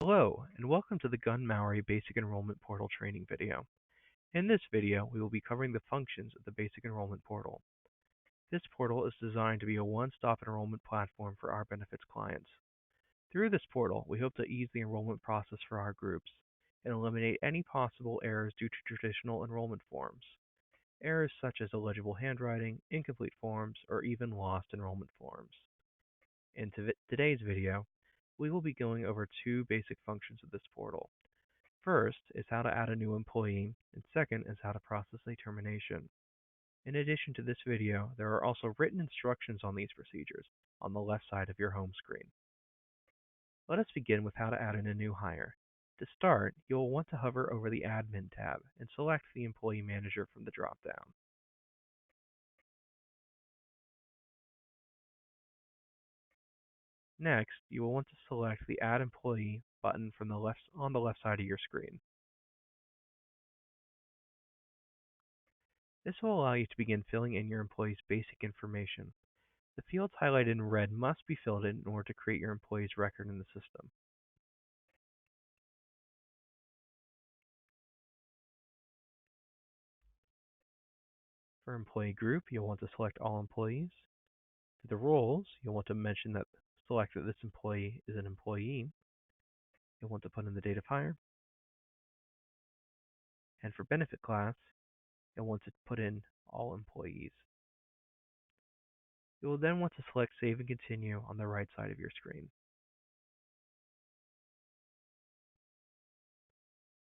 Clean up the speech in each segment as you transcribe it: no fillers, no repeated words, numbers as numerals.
Hello, and welcome to the Gunn-Mowery Basic Enrollment Portal training video. In this video, we will be covering the functions of the Basic Enrollment Portal. This portal is designed to be a one-stop enrollment platform for our benefits clients. Through this portal, we hope to ease the enrollment process for our groups and eliminate any possible errors due to traditional enrollment forms. Errors such as illegible handwriting, incomplete forms, or even lost enrollment forms. In today's video, we will be going over two basic functions of this portal. First is how to add a new employee, and second is how to process a termination. In addition to this video, there are also written instructions on these procedures on the left side of your home screen. Let us begin with how to add in a new hire. To start, you will want to hover over the Admin tab and select the Employee Manager from the drop-down. Next, you will want to select the Add Employee button from on the left side of your screen. This will allow you to begin filling in your employee's basic information. The fields highlighted in red must be filled in order to create your employee's record in the system. For employee group, you'll want to select all employees. For the roles, you'll want to select that this employee is an employee. You'll want to put in the date of hire. And for benefit class, you'll want to put in all employees. You will then want to select Save and Continue on the right side of your screen.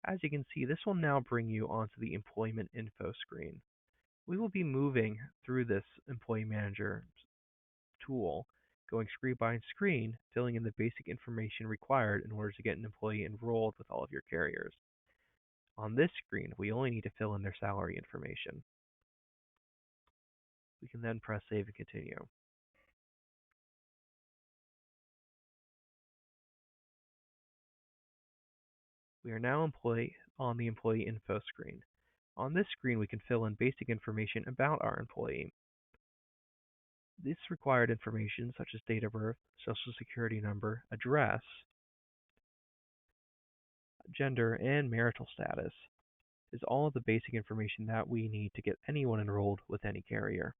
As you can see, this will now bring you onto the Employment Info screen. We will be moving through this Employee Manager tool, going screen by screen, filling in the basic information required in order to get an employee enrolled with all of your carriers. On this screen, we only need to fill in their salary information. We can then press Save and Continue. We are now on the Employee Info screen. On this screen, we can fill in basic information about our employee. This required information, such as date of birth, social security number, address, gender, and marital status, is all of the basic information that we need to get anyone enrolled with any carrier.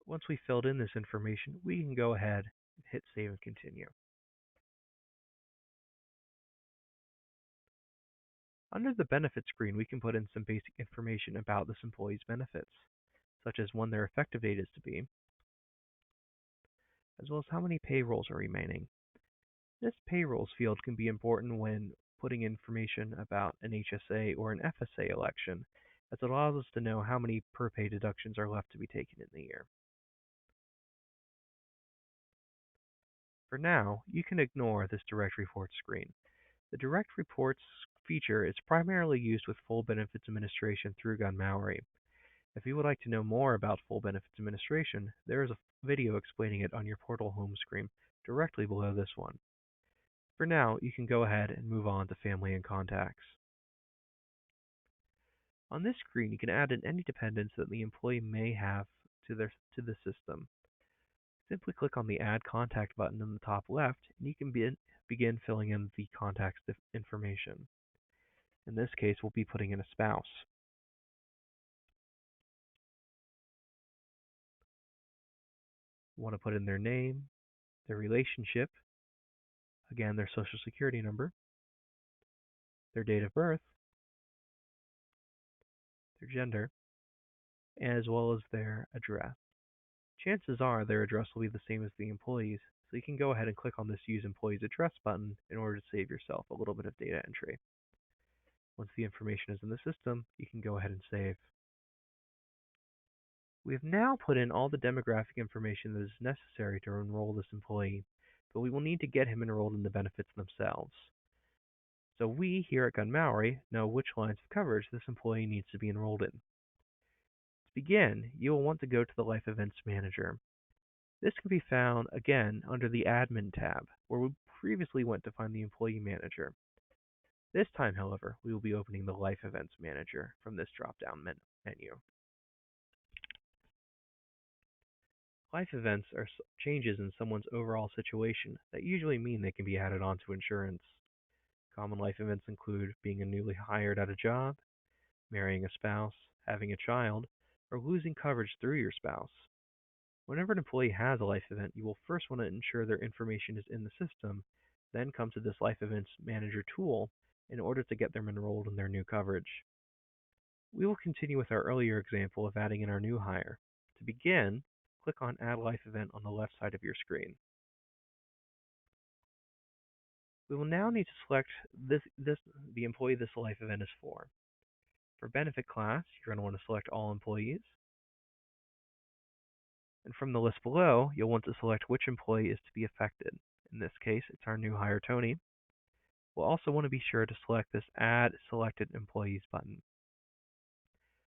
Once we filled in this information, we can go ahead and hit Save and Continue. Under the Benefits screen, we can put in some basic information about this employee's benefits, such as when their effective date is to be, as well as how many payrolls are remaining. This payrolls field can be important when putting information about an HSA or an FSA election, as it allows us to know how many per pay deductions are left to be taken in the year. For now, you can ignore this Direct Reports screen. The Direct Reports feature is primarily used with full benefits administration through Gunn-Mowery. If you would like to know more about full benefits administration, there is a video explaining it on your portal home screen directly below this one. For now, you can go ahead and move on to Family and Contacts. On this screen, you can add in any dependents that the employee may have to the system. Simply click on the Add Contact button in the top left, and you can begin filling in the contact information. In this case, we'll be putting in a spouse. We want to put in their name, their relationship, again, their social security number, their date of birth, their gender, as well as their address. Chances are their address will be the same as the employee's, so you can go ahead and click on this Use Employee's Address button in order to save yourself a little bit of data entry. Once the information is in the system, you can go ahead and save. We have now put in all the demographic information that is necessary to enroll this employee, but we will need to get him enrolled in the benefits themselves. So we here at Gunn-Mowery know which lines of coverage this employee needs to be enrolled in. To begin, you will want to go to the Life Events Manager. This can be found, again, under the Admin tab, where we previously went to find the Employee Manager. This time, however, we will be opening the Life Events Manager from this drop-down menu. Life events are changes in someone's overall situation that usually mean they can be added onto insurance. Common life events include being a newly hired at a job, marrying a spouse, having a child, or losing coverage through your spouse. Whenever an employee has a life event, you will first want to ensure their information is in the system, then come to this Life Events Manager tool in order to get them enrolled in their new coverage. We will continue with our earlier example of adding in our new hire. To begin, click on Add Life Event on the left side of your screen. We will now need to select the employee this life event is for. For benefit class, you're going to want to select all employees. And from the list below, you'll want to select which employee is to be affected. In this case, it's our new hire, Tony. We'll also want to be sure to select this Add Selected Employees button.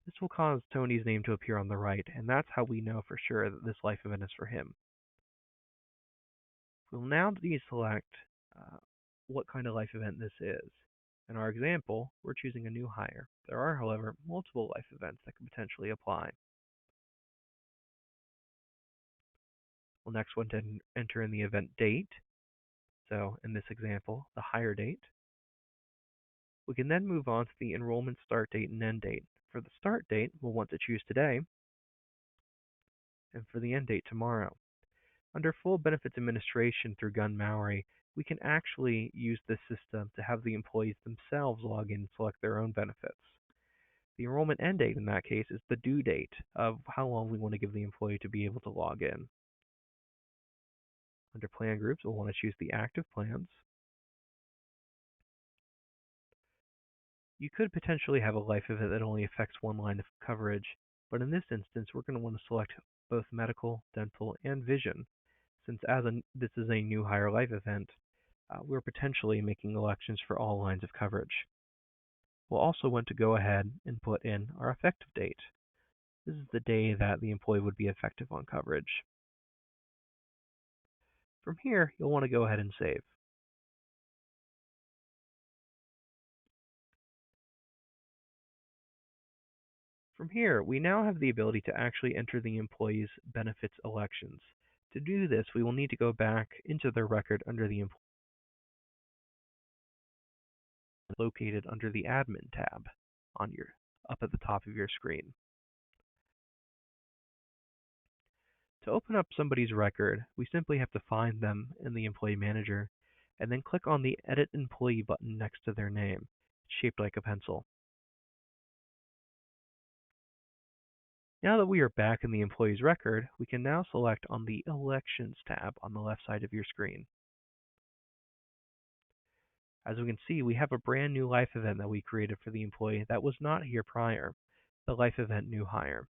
This will cause Tony's name to appear on the right, and that's how we know for sure that this life event is for him. We'll now need to select what kind of life event this is. In our example, we're choosing a new hire. There are, however, multiple life events that could potentially apply. We'll next want to enter in the event date. So in this example, the hire date. We can then move on to the enrollment start date and end date. For the start date, we'll want to choose today, and for the end date, tomorrow. Under full benefits administration through Gunn-Mowery, we can actually use this system to have the employees themselves log in and select their own benefits. The enrollment end date in that case is the due date of how long we want to give the employee to be able to log in. Under plan groups, we'll want to choose the active plans. You could potentially have a life event that only affects one line of coverage, but in this instance, we're going to want to select both medical, dental, and vision, since this is a new hire life event, we're potentially making elections for all lines of coverage. We'll also want to go ahead and put in our effective date. This is the day that the employee would be effective on coverage. From here, you'll want to go ahead and save. From here, we now have the ability to actually enter the employee's benefits elections. To do this, we will need to go back into their record under the employee located under the Admin tab up at the top of your screen. To open up somebody's record, we simply have to find them in the Employee Manager, and then click on the Edit Employee button next to their name. It's shaped like a pencil. Now that we are back in the employee's record, we can now select on the Elections tab on the left side of your screen. As we can see, we have a brand new life event that we created for the employee that was not here prior, the life event new hire.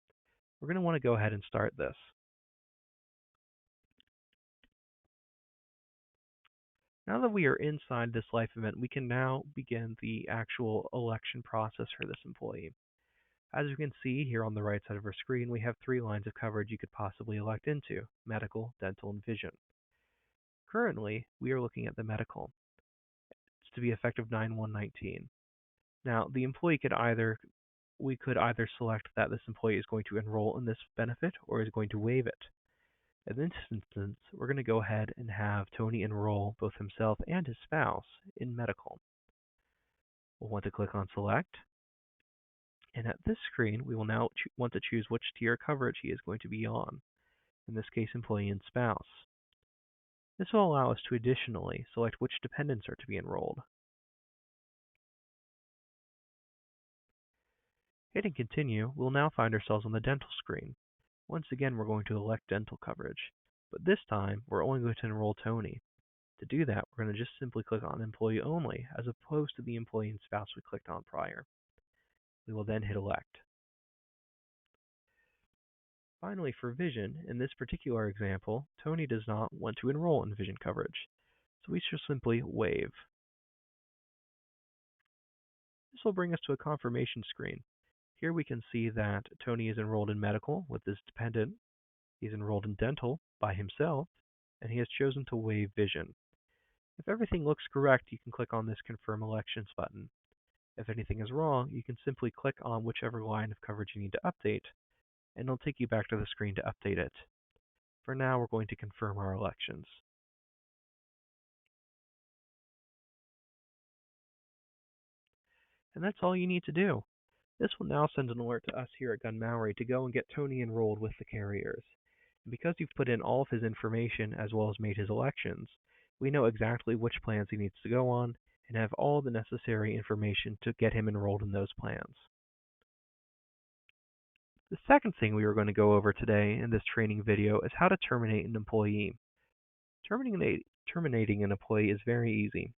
We're going to want to go ahead and start this. Now that we are inside this life event, we can now begin the actual election process for this employee. As you can see here on the right side of our screen, we have 3 lines of coverage you could possibly elect into: medical, dental, and vision. Currently, we are looking at the medical. It's to be effective 9/1/19. Now, the employee we could either select that this employee is going to enroll in this benefit or is going to waive it. In this instance, we're going to go ahead and have Tony enroll both himself and his spouse in medical. We'll want to click on Select. And at this screen, we will now want to choose which tier coverage he is going to be on, in this case, employee and spouse. This will allow us to additionally select which dependents are to be enrolled. Hitting Continue, we'll now find ourselves on the dental screen. Once again, we're going to elect dental coverage, but this time, we're only going to enroll Tony. To do that, we're going to just simply click on Employee Only, as opposed to the employee and spouse we clicked on prior. We will then hit Elect. Finally, for vision, in this particular example, Tony does not want to enroll in vision coverage, so we should simply waive. This will bring us to a confirmation screen. Here we can see that Tony is enrolled in medical with his dependent, he's enrolled in dental by himself, and he has chosen to waive vision. If everything looks correct, you can click on this Confirm Elections button. If anything is wrong, you can simply click on whichever line of coverage you need to update, and it'll take you back to the screen to update it. For now, we're going to confirm our elections. And that's all you need to do. This will now send an alert to us here at Gunn-Mowery to go and get Tony enrolled with the carriers. And because you've put in all of his information as well as made his elections, we know exactly which plans he needs to go on and have all the necessary information to get him enrolled in those plans. The second thing we are going to go over today in this training video is how to terminate an employee. Terminating an employee is very easy.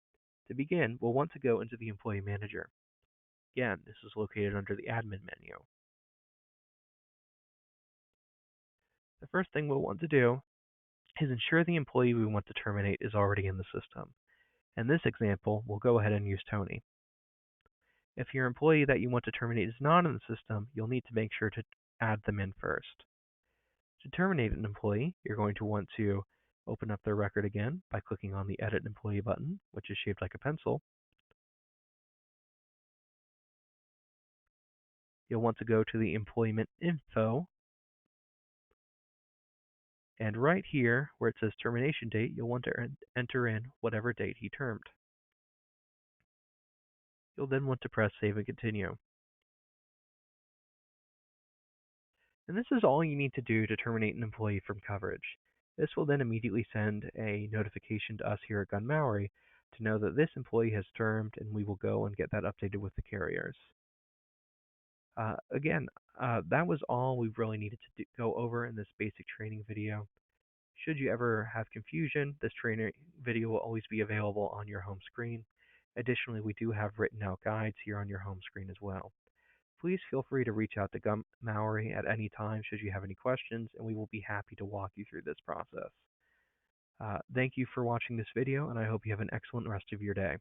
To begin, we'll want to go into the Employee Manager. Again, this is located under the Admin menu. The first thing we'll want to do is ensure the employee we want to terminate is already in the system. In this example, we'll go ahead and use Tony. If your employee that you want to terminate is not in the system, you'll need to make sure to add them in first. To terminate an employee, you're going to want to open up their record again by clicking on the Edit Employee button, which is shaped like a pencil. You'll want to go to the Employment Info, and right here, where it says termination date, you'll want to enter in whatever date he termed. You'll then want to press Save and Continue. And this is all you need to do to terminate an employee from coverage. This will then immediately send a notification to us here at Gunn-Mowery to know that this employee has termed, and we will go and get that updated with the carriers. Again, that was all we really needed to go over in this basic training video. Should you ever have confusion, this training video will always be available on your home screen. Additionally, we do have written out guides here on your home screen as well. Please feel free to reach out to Gunn-Mowery at any time should you have any questions, and we will be happy to walk you through this process. Thank you for watching this video, and I hope you have an excellent rest of your day.